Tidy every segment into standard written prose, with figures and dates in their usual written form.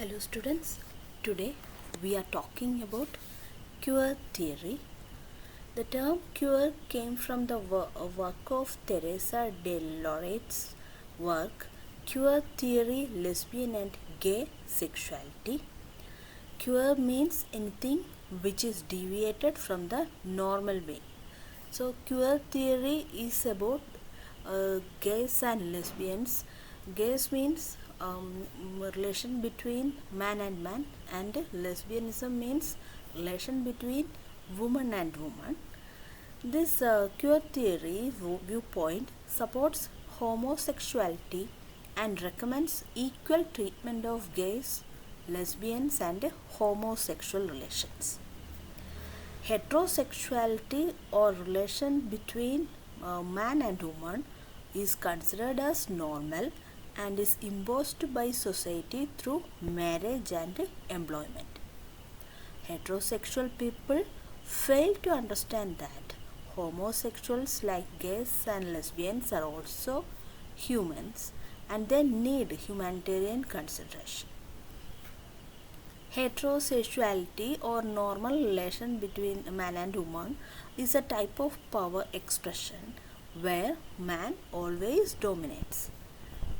Hello students, today we are talking about queer theory. The term queer came from the work of Teresa de Loret's work Queer Theory, Lesbian and Gay Sexuality. Queer means anything which is deviated from the normal way. So queer theory is about gays and lesbians. Gays means relation between man and man, and lesbianism means relation between woman and woman. This queer theory viewpoint supports homosexuality and recommends equal treatment of gays, lesbians and homosexual relations. Heterosexuality or relation between man and woman is considered as normal and is imposed by society through marriage and employment. Heterosexual people fail to understand that homosexuals like gays and lesbians are also humans and they need humanitarian consideration. Heterosexuality or normal relation between a man and woman is a type of power expression where man always dominates.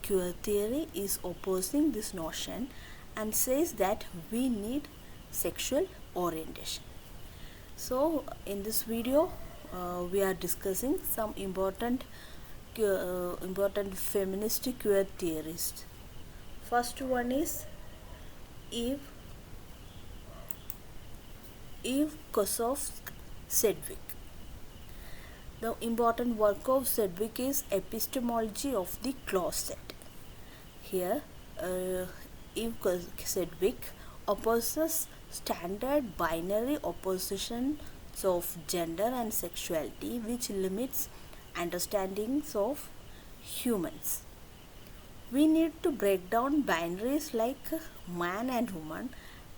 Queer theory is opposing this notion and says that we need sexual orientation. So in this video we are discussing some important feminist queer theorists. First one is EveSedwick. The important work of Sedwick is Epistemology of the Closet. Here, EveSedwick opposes standard binary oppositions of gender and sexuality, which limits understandings of humans. We need to break down binaries like man and woman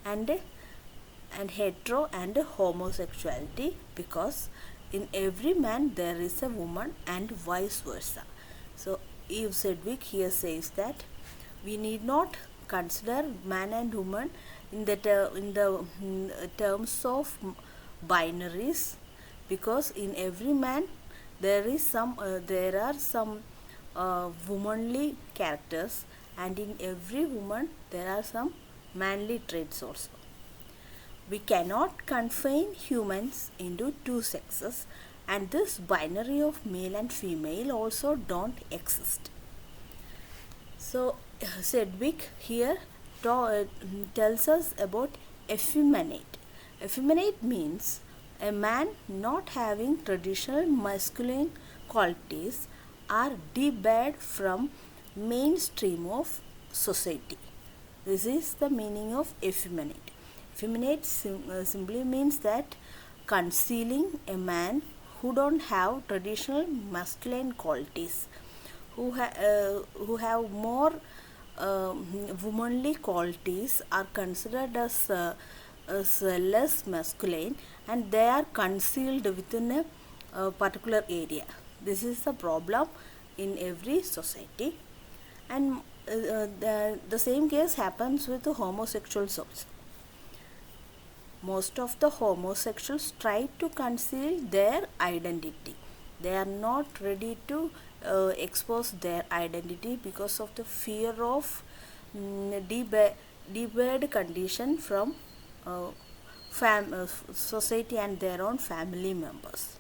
and hetero and homosexuality, because in every man there is a woman and vice versa. So EveSedwick here says that we need not consider man and woman in the terms of binaries, because in every man there are some womanly characters, and in every woman there are some manly traits also. We cannot confine humans into two sexes, and this binary of male and female also don't exist. So Sedwick here tells us about effeminate. Effeminate means a man not having traditional masculine qualities are debarred from mainstream of society. This is the meaning of effeminate. Effeminate simply means that concealing a man who don't have traditional masculine qualities, who have more womanly qualities, are considered as less masculine, and they are concealed within a particular area. This is the problem in every society, and the same case happens with the homosexuals also. Most of the homosexuals try to conceal their identity. They are not ready to expose their identity because of the fear of debarred condition from society and their own family members.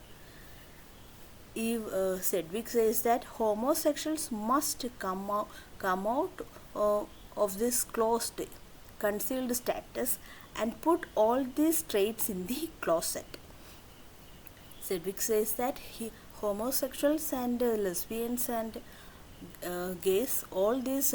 Sedwick says that homosexuals must come out of this closed, concealed status and put all these traits in the closet. Sedwick says that homosexuals and lesbians and gays, all these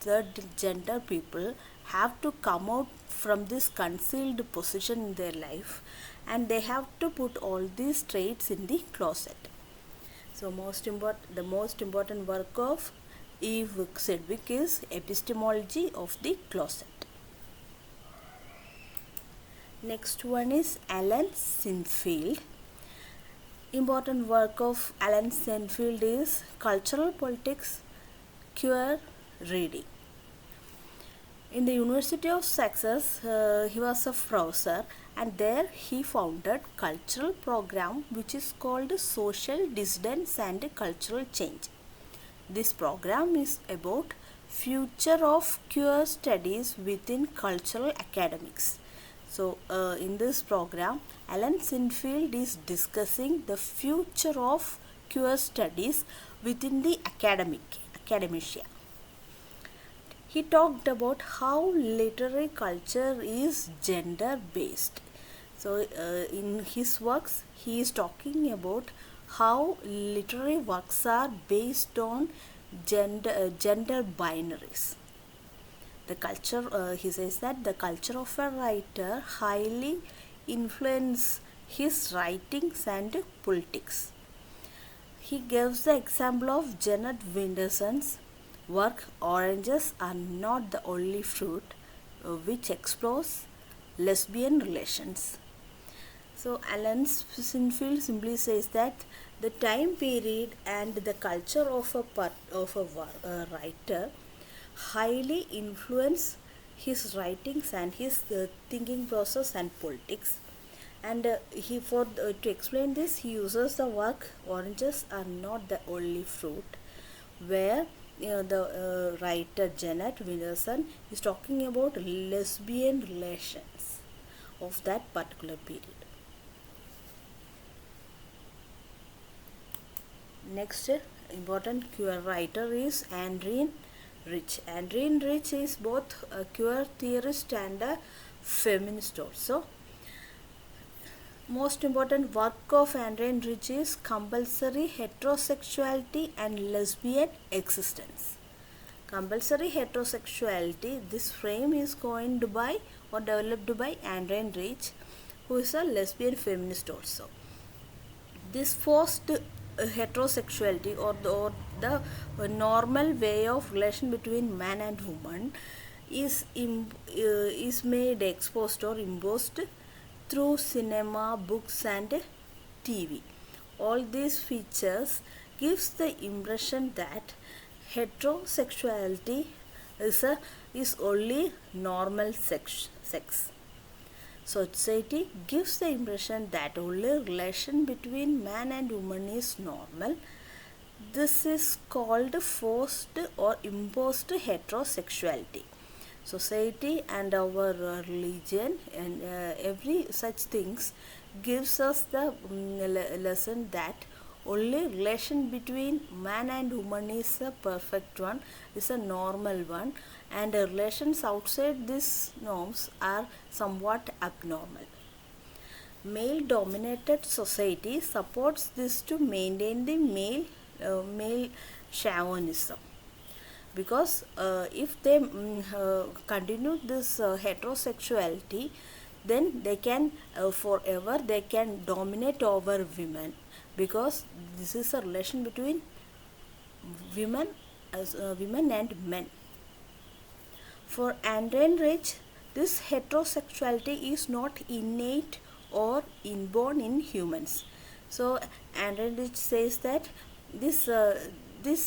third gender people, have to come out from this concealed position in their life, and they have to put all these traits in the closet. So the most important work of EveSedwick is Epistemology of the Closet. Next one is AlanSinfield. Important work of AlanSinfield is Cultural Politics, Queer Reading. In the University of Sussex, he was a professor, and there he founded cultural program which is called Social Dissidence and Cultural Change. This program is about future of queer studies within cultural academics. So, in this program, AlanSinfield is discussing the future of queer studies within the academia. He talked about how literary culture is gender based. So, in his works, he is talking about how literary works are based on gender binaries. The culture, he says that the culture of a writer highly influences his writings and politics. He gives the example of Janet Winterson's work Oranges Are Not the Only Fruit, which explores lesbian relations. So AlanSinfield simply says that the time period and the culture of a writer highly influence his writings and his thinking process and politics. And to explain this, he uses the work Oranges Are Not the Only Fruit, where the writer Janet Winterson is talking about lesbian relations of that particular period. Next important queer writer is AndrienneRich. AndrienneRich is both a queer theorist and a feminist also. Most important work of AndrienneRich is Compulsory Heterosexuality and Lesbian Existence. Compulsory heterosexuality, this frame is coined by or developed by AndrienneRich, who is a lesbian feminist also. This forced heterosexuality or the normal way of relation between man and woman is made exposed or imposed through cinema, books and TV. All these features gives the impression that heterosexuality is only normal sex. Society gives the impression that only relation between man and woman is normal. This is called forced or imposed heterosexuality. Society and our religion and every such things gives us the lesson that only relation between man and woman is a perfect one, is a normal one, and relations outside these norms are somewhat abnormal. Male dominated society supports this to maintain the male chauvinism, because if they continue this heterosexuality, then they can forever they can dominate over women, because this is a relation between women and men. For AndrienneRich, this heterosexuality is not innate or inborn in humans. So AndrienneRich says that this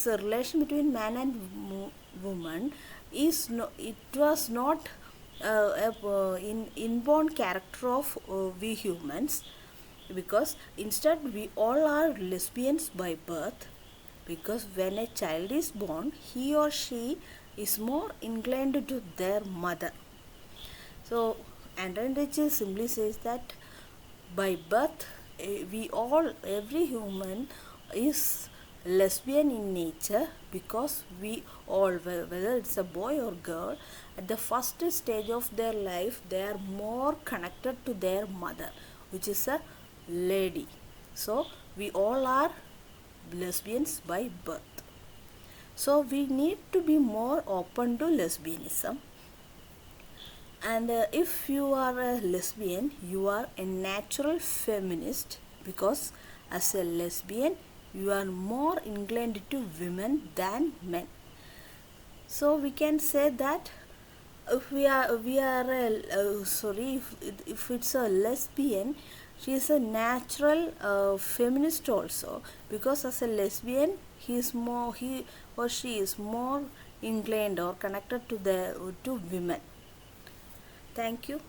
relation between man and woman was not inborn character of we humans, because instead we all are lesbians by birth, because when a child is born, he or she is more inclined to their mother. So AndrienneRich simply says that by birth every human is lesbian in nature, because we all, whether it's a boy or girl, at the first stage of their life they are more connected to their mother, which is a lady. So we all are lesbians by birth. So we need to be more open to lesbianism. And if you are a lesbian, you are a natural feminist, because as a lesbian you are more inclined to women than men. So we can say that if if it's a lesbian, she is a natural feminist also, because as a lesbian he or she is more inclined or connected to women. Thank you.